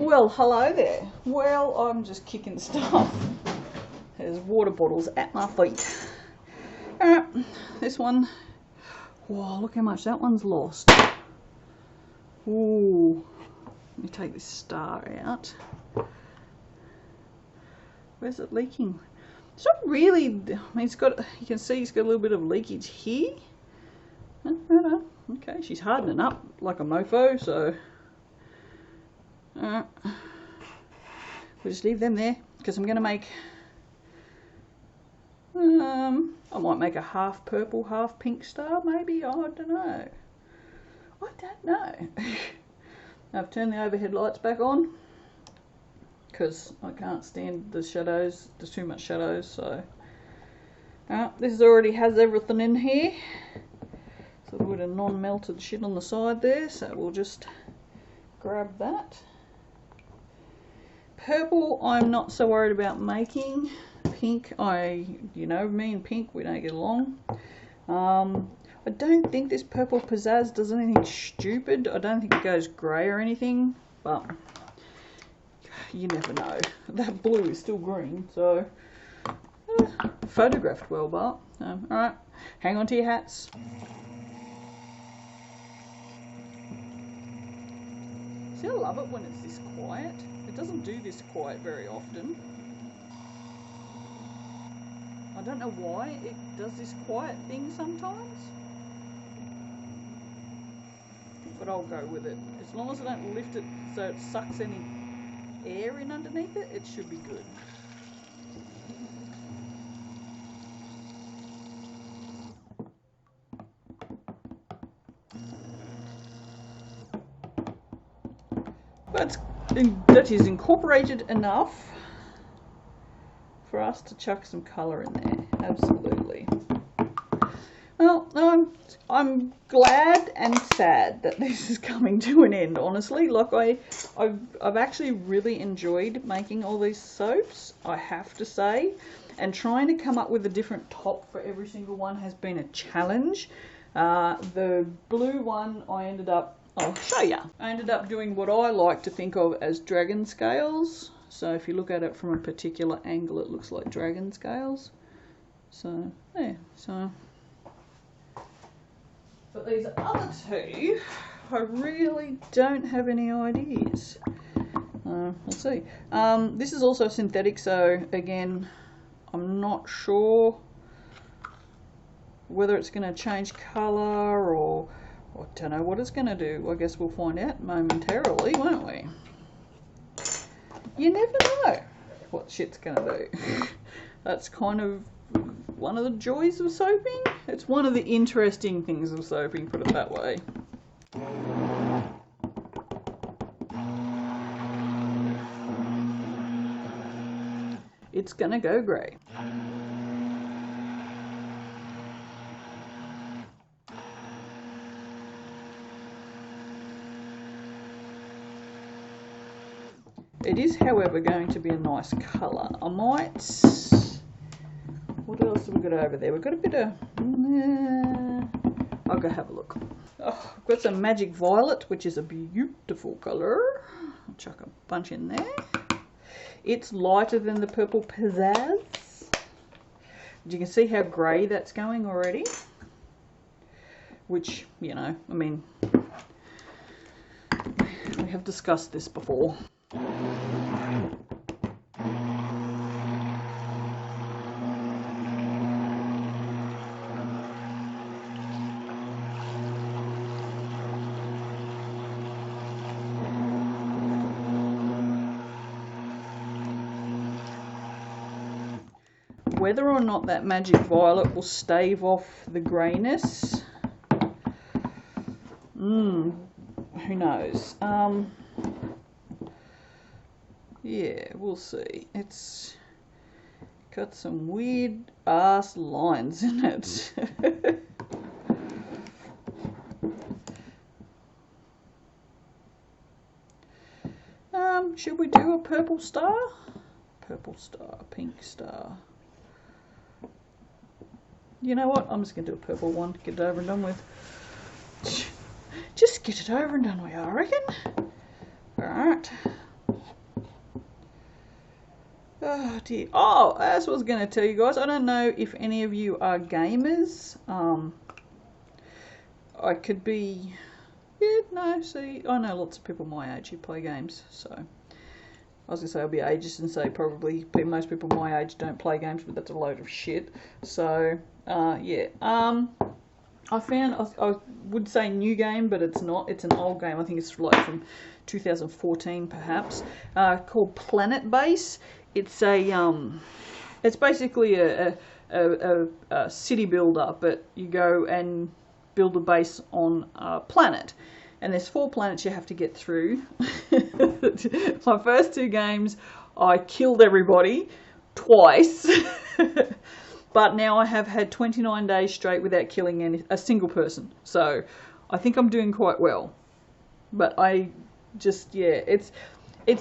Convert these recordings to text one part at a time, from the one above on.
Well, hello there. Well, I'm just kicking stuff. There's water bottles at my feet. Alright, this one. Whoa, look how much that one's lost. Ooh. Let me take this star out. Where's it leaking? It's not really, I mean, it's got, you can see it's got a little bit of leakage here. Okay, she's hardening up like a mofo, so we'll just leave them there because I'm going to make, I might make a half purple, half pink star maybe, I don't know. I don't know. I've turned the overhead lights back on because I can't stand the shadows, there's too much shadows, so this already has everything in here. So a bit of non-melted shit on the side there, so we'll just grab that. Purple I'm not so worried about making. Pink, you know me and pink, we don't get along. I don't think this purple pizzazz does anything stupid. I don't think it goes grey or anything, but you never know. That blue is still green, so photographed well, Bart. Alright, hang on to your hats. See, I love it when it's this quiet. It doesn't do this quiet very often. I don't know why it does this quiet thing sometimes. But I'll go with it. As long as I don't lift it so it sucks any air in underneath it, it should be good. But that is incorporated enough for us to chuck some colour in there. Absolutely. Well, I'm glad and sad that this is coming to an end, honestly. Like I've actually really enjoyed making all these soaps, I have to say. And trying to come up with a different top for every single one has been a challenge. The blue one I'll show you. I ended up doing what I like to think of as dragon scales. So if you look at it from a particular angle, it looks like dragon scales. So, yeah, so. But these other two, I really don't have any ideas. Let's see. This is also synthetic, so again, I'm not sure whether it's going to change colour or I don't know what it's going to do. I guess we'll find out momentarily, won't we? You never know what shit's going to do. That's kind of one of the joys of soaping. It's one of the interesting things of soaping, put it that way. It's going to go grey. It is, however, going to be a nice colour. I might... What else have we got over there? We've got a bit of... I'll go have a look. Oh, I've got some magic violet, which is a beautiful colour. I'll chuck a bunch in there. It's lighter than the purple pizzazz. You can see how grey that's going already. Which, you know, I mean... We have discussed this before. Whether or not that magic violet will stave off the greyness, who knows. Yeah, we'll see. It's got some weird ass lines in it. Should we do a purple star? Purple star, pink star. You know what? I'm just going to do a purple one to get it over and done with. Just get it over and done with, I reckon. Alright. Oh dear. Oh, as I was going to tell you guys, I don't know if any of you are gamers. I could be... Yeah, no, see, I know lots of people my age who play games, so... I was going to say I'll be ageist and say probably most people my age don't play games, but that's a load of shit. So, yeah. I found, I would say new game, but it's not. It's an old game. I think it's like from 2014 perhaps, called Planet Base. It's it's basically a city builder, but you go and build a base on a planet. And there's 4 planets you have to get through. My first 2 games, I killed everybody twice. But now I have had 29 days straight without killing a single person. So I think I'm doing quite well. But I just, yeah, it's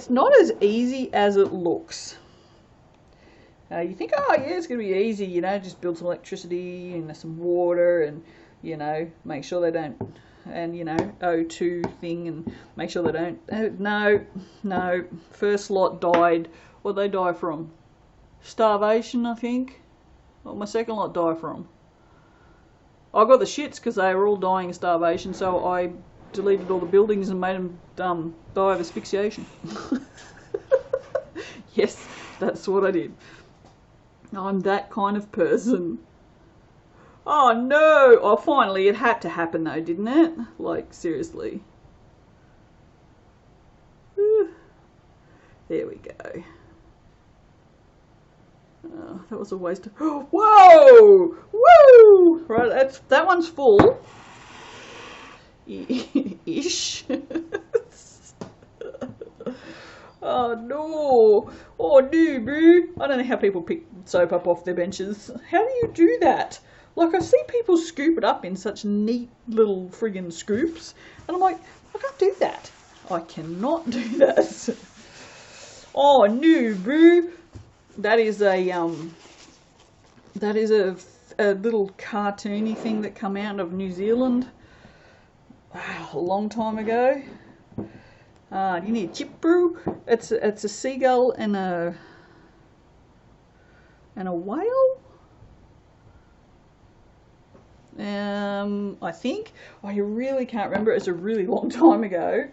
not as easy as it looks. You think, oh yeah, it's going to be easy, you know, just build some electricity and some water and, you know, make sure they don't... and, you know, O2 thing and make sure they don't... No. First lot died. What'd they die from? Starvation, I think. What my second lot died from? I got the shits because they were all dying of starvation, so I deleted all the buildings and made them die of asphyxiation. Yes, that's what I did. I'm that kind of person. Oh no! Oh, finally, it had to happen though, didn't it? Like, seriously. Whew. There we go. Oh, that was a waste of... Whoa! Woo! Right, that one's full. Ish. Oh no! Oh no, boo! I don't know how people pick soap up off their benches. How do you do that? Like, I see people scoop it up in such neat little friggin' scoops, and I'm like, I can't do that. I cannot do that. Oh no, boo! That is a little cartoony thing that come out of New Zealand. Wow, a long time ago. You need chip brew. It's a seagull and a whale. I think. I really can't remember. It's a really long time ago.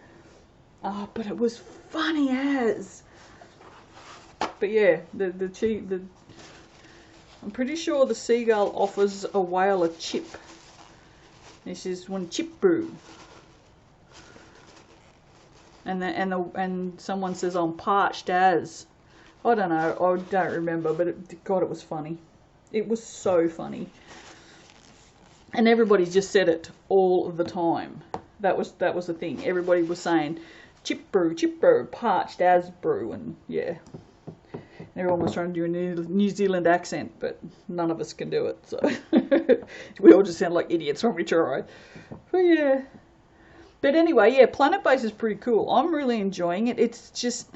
But it was funny as. But yeah, I'm pretty sure the seagull offers a whale a chip. This is one chip brew. And someone says I'm parched as. I don't know. I don't remember. But God, it was funny. It was so funny. And everybody just said it all the time. That was the thing. Everybody was saying chip brew, parched as brew, and yeah. Everyone was trying to do a New Zealand accent, but none of us can do it. So we all just sound like idiots when we try. But yeah. But anyway, yeah, Planet Base is pretty cool. I'm really enjoying it. It's just,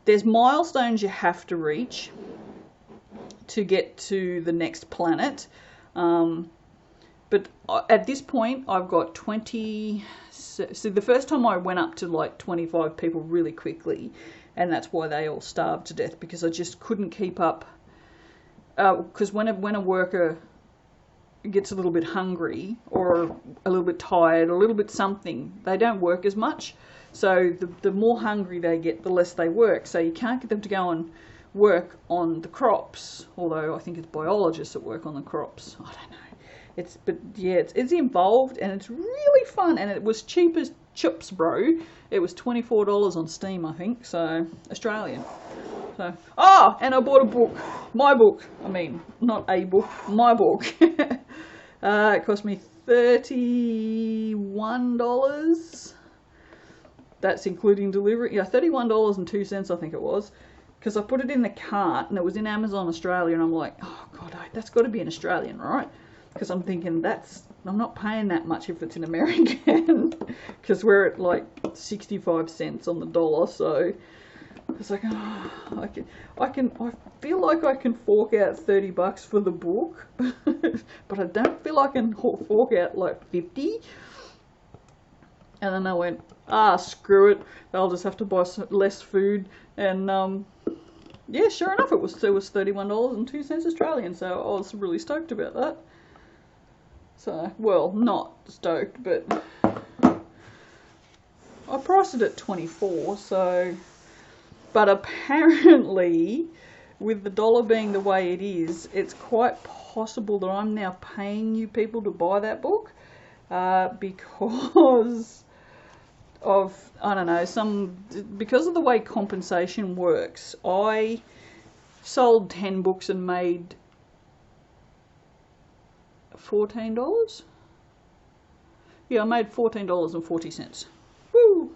there's milestones you have to reach to get to the next planet. But at this point, I've got 20... So the first time I went up to like 25 people really quickly, and that's why they all starved to death, because I just couldn't keep up. Because when a worker gets a little bit hungry or a little bit tired or a little bit something, they don't work as much. So the more hungry they get, the less they work. So you can't get them to go and work on the crops, although I think it's biologists that work on the crops. I don't know. But yeah, it's involved and it's really fun, and it was cheap as chips, bro. It was $24 on Steam, I think, so Australian. So, and I bought a book, my book. I mean, not a book, my book. It cost me $31. That's including delivery. Yeah, $31.02, I think it was. Because I put it in the cart and it was in Amazon Australia, and I'm like, oh god, that's got to be an Australian, right? Because I'm thinking I'm not paying that much if it's in American, because we're at like 65 cents on the dollar. So it's like, I feel like I can fork out $30 for the book, but I don't feel I can fork out like 50. And then I went, screw it, I'll just have to buy less food, and yeah, sure enough, it was $31.02 Australian, so I was really stoked about that. So, well, not stoked, but I priced it at 24, so, but apparently, with the dollar being the way it is, it's quite possible that I'm now paying you people to buy that book, because of, I don't know, because of the way compensation works. I sold 10 books and made $14. Yeah, I made $14.40. Woo!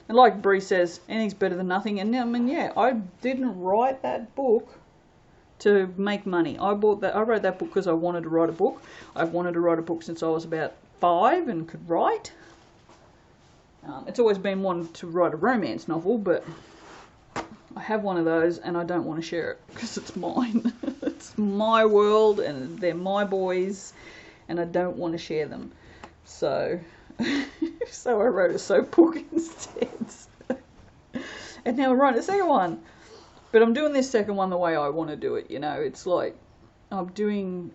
And like Bree says, anything's better than nothing. And I mean, yeah, I didn't write that book to make money. I wrote that book because I wanted to write a book. I've wanted to write a book since I was about 5 and could write. It's always been wanting to write a romance novel, but I have one of those and I don't want to share it because it's mine. It's my world and they're my boys and I don't want to share them. So, so I wrote a soap book instead. And now I'm writing a second one. But I'm doing this second one the way I want to do it, you know. It's like I'm doing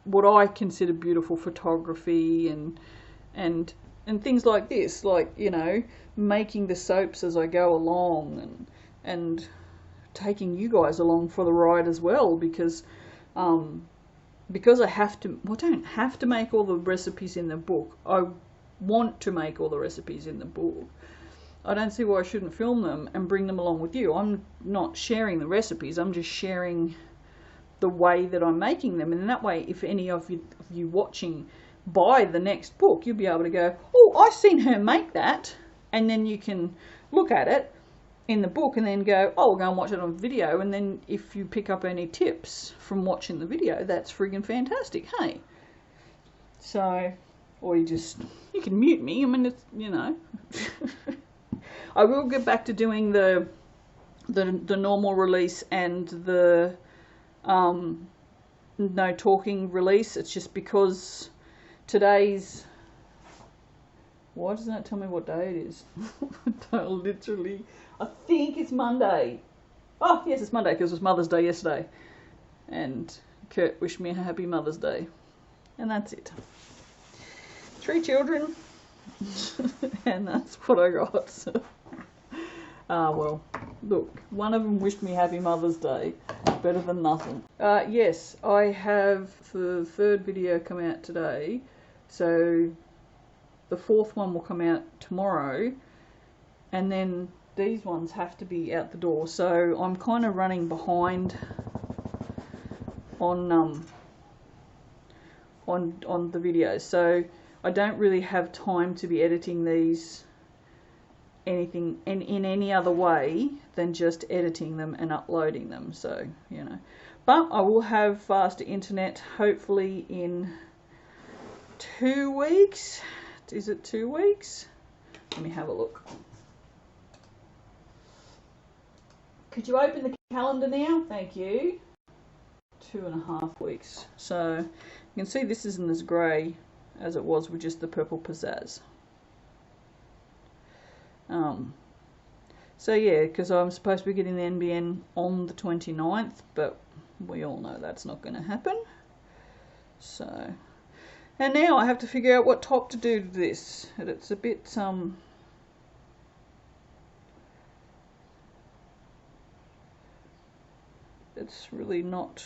what I consider beautiful photography and things like this, like, you know, making the soaps as I go along and taking you guys along for the ride as well, because I have to, well, I don't have to make all the recipes in the book. I want to make all the recipes in the book. I don't see why I shouldn't film them and bring them along with you. I'm not sharing the recipes, I'm just sharing the way that I'm making them. And in that way, if any of you watching buy the next book, you'll be able to go, oh, I've seen her make that. And then you can look at it in the book and then go, oh, we'll go and watch it on video. And then if you pick up any tips from watching the video, that's friggin' fantastic, hey? So, or you can mute me. I mean, it's, you know. I will get back to doing the normal release and the no talking release. It's just because today's, why doesn't it tell me what day it is? Literally, I think it's Monday. Oh yes, it's Monday because it was Mother's Day yesterday, and Kurt wished me a happy Mother's Day, and that's it. 3 children, and that's what I got. Well, look, one of them wished me happy Mother's Day. Better than nothing. Yes, I have the 3rd video come out today, so the 4th one will come out tomorrow, and then these ones have to be out the door, so I'm kind of running behind on the videos, so I don't really have time to be editing these anything in any other way than just editing them and uploading them, so, you know. But I will have faster internet hopefully in 2 weeks. Is it 2 weeks? Let me have a look. Could you open the calendar now? Thank you. 2.5 weeks. So you can see this isn't as grey as it was with just the purple pizzazz. So yeah, because I'm supposed to be getting the NBN on the 29th, but we all know that's not going to happen. So, and now I have to figure out what top to do to this, and it's a bit it's really not.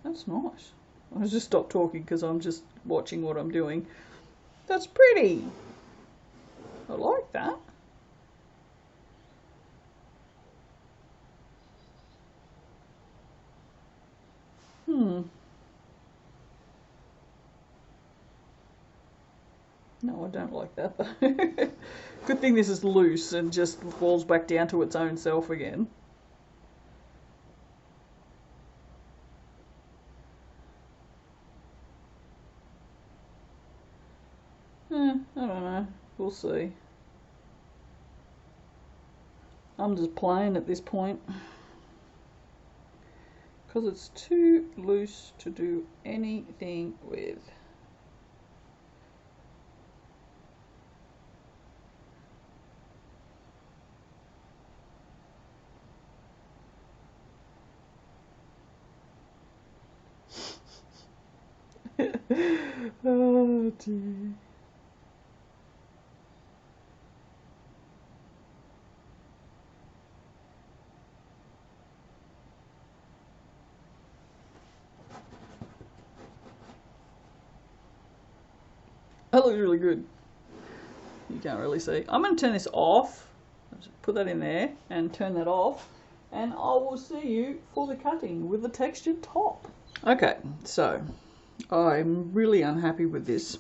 That's nice. I just stopped talking because I'm just watching what I'm doing. That's pretty. I like that. No, I don't like that though. Good thing this is loose and just falls back down to its own self again. I don't know. We'll see. I'm just playing at this point. because it's too loose to do anything with. Oh dear. That looks really good. You can't really see. I'm going to turn this off. Put that in there and turn that off. And I will see you for the cutting with the textured top. Okay, so I'm really unhappy with this.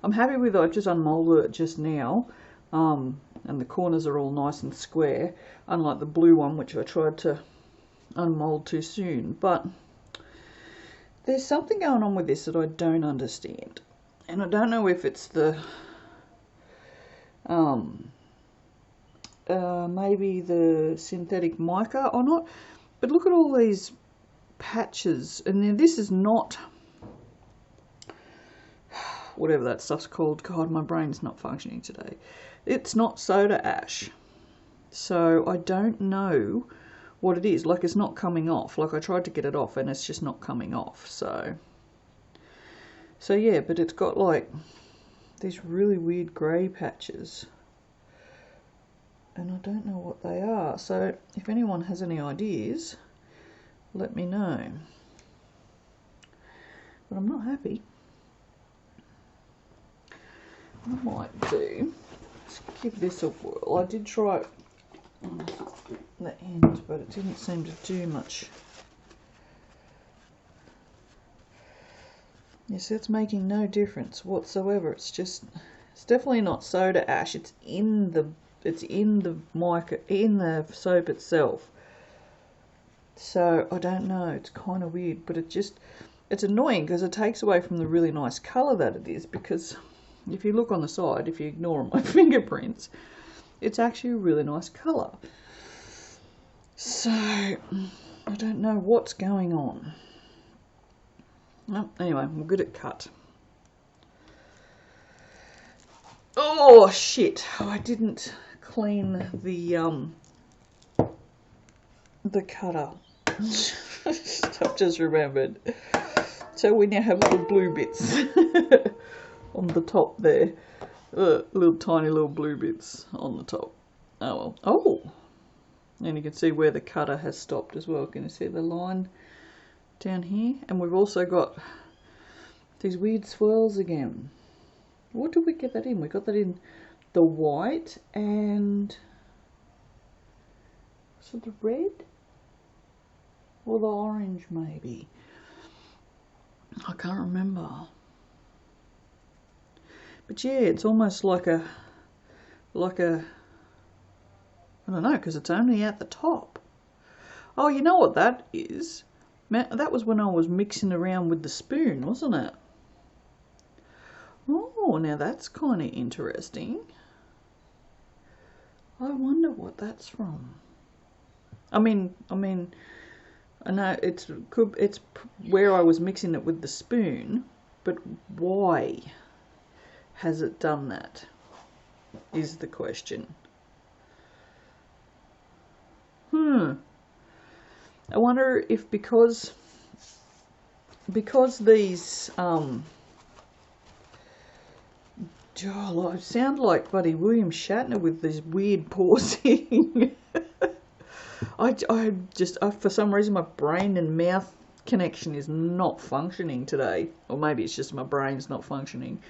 I'm happy with I just unmolded it just now. And the corners are all nice and square. Unlike the blue one, which I tried to unmold too soon. But there's something going on with this that I don't understand. And I don't know if it's the maybe the synthetic mica or not, but look at all these patches, and then this is not whatever that stuff's called. God, my brain's not functioning today. It's not soda ash, so I don't know what it is. Like, it's not coming off. Like, I tried to get it off and it's just not coming off. So yeah, but it's got like these really weird grey patches, and I don't know what they are. So if anyone has any ideas, let me know. But I'm not happy. I might do, let's give this a whirl. I did try it on the end, but it didn't seem to do much. Yes, it's making no difference whatsoever. It's definitely not soda ash. It's in the mica, in the soap itself. So I don't know. It's kind of weird, but it's annoying because it takes away from the really nice colour that it is. Because if you look on the side, if you ignore my fingerprints, it's actually a really nice colour. So I don't know what's going on. Well, anyway, we'll get it cut. Oh shit! I didn't clean the cutter. I've just remembered. So we now have little blue bits on the top there. Little tiny little blue bits on the top. Oh well. Oh! And you can see where the cutter has stopped as well. Can you see the line down here? And we've also got these weird swirls again. What did we get that in? We got that in the white and so the red or the orange maybe. I can't remember. But yeah, it's almost like a I don't know, because it's only at the top. Oh, you know what that is? That was when I was mixing around with the spoon, wasn't it? Oh, now that's kind of interesting. I wonder what that's from. I mean, I know it's where I was mixing it with the spoon, but why has it done that? Is the question. I wonder if because these I sound like buddy William Shatner with this weird pausing. I just for some reason my brain and mouth connection is not functioning today, or maybe it's just my brain's not functioning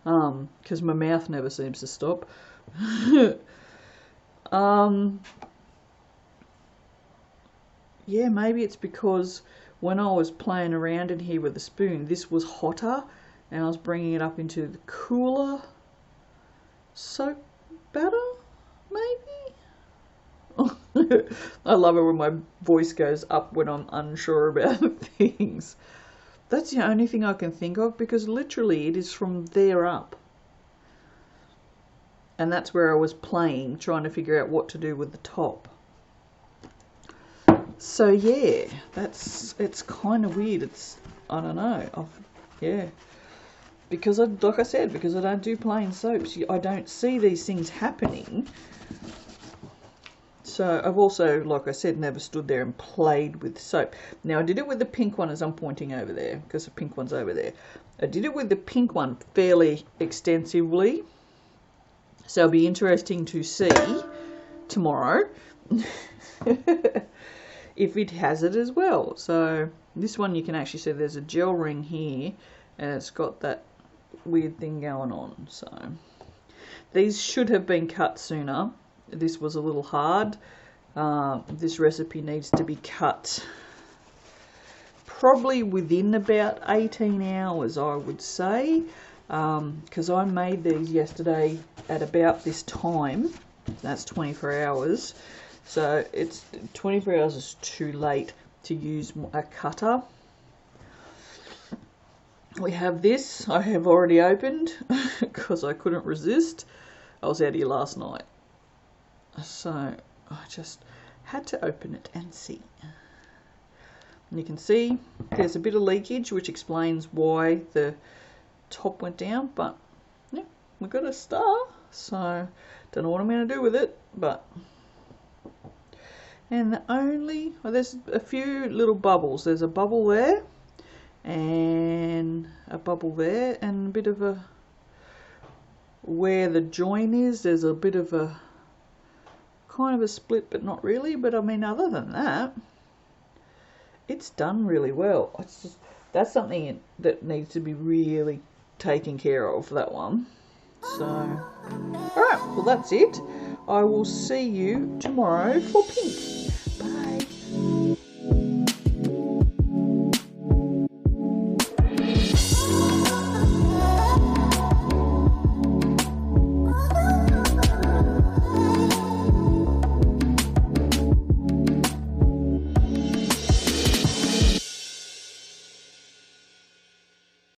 because my mouth never seems to stop. Yeah, maybe it's because when I was playing around in here with the spoon, this was hotter and I was bringing it up into the cooler soap batter, maybe? I love it when my voice goes up when I'm unsure about things. That's the only thing I can think of, because literally it is from there up. And that's where I was playing, trying to figure out what to do with the top. So yeah, it's kind of weird. I don't know. Yeah. Because like I said, because I don't do plain soaps, I don't see these things happening. So I've also, like I said, never stood there and played with soap. Now I did it with the pink one, as I'm pointing over there, because the pink one's over there. I did it with the pink one fairly extensively. So it'll be interesting to see tomorrow if it has it as well. So this one you can actually see there's a gel ring here, and it's got that weird thing going on. So these should have been cut sooner. This was a little hard. This recipe needs to be cut probably within about 18 hours, I would say, because I made these yesterday at about this time. That's 24 hours. So it's 24 hours is too late to use a cutter. We have this. I have already opened because I couldn't resist. I was out here last night. So I just had to open it and see. And you can see there's a bit of leakage, which explains why the top went down. But yeah, we got a star. So don't know what I'm going to do with it. But and there's a few little bubbles. There's a bubble there and a bubble there, and a bit of a where the join is. There's a bit of a kind of a split, but not really. But I mean, other than that, it's done really well. It's just, that's something that needs to be really taken care of, that one. So alright, well that's it. I will see you tomorrow for pink.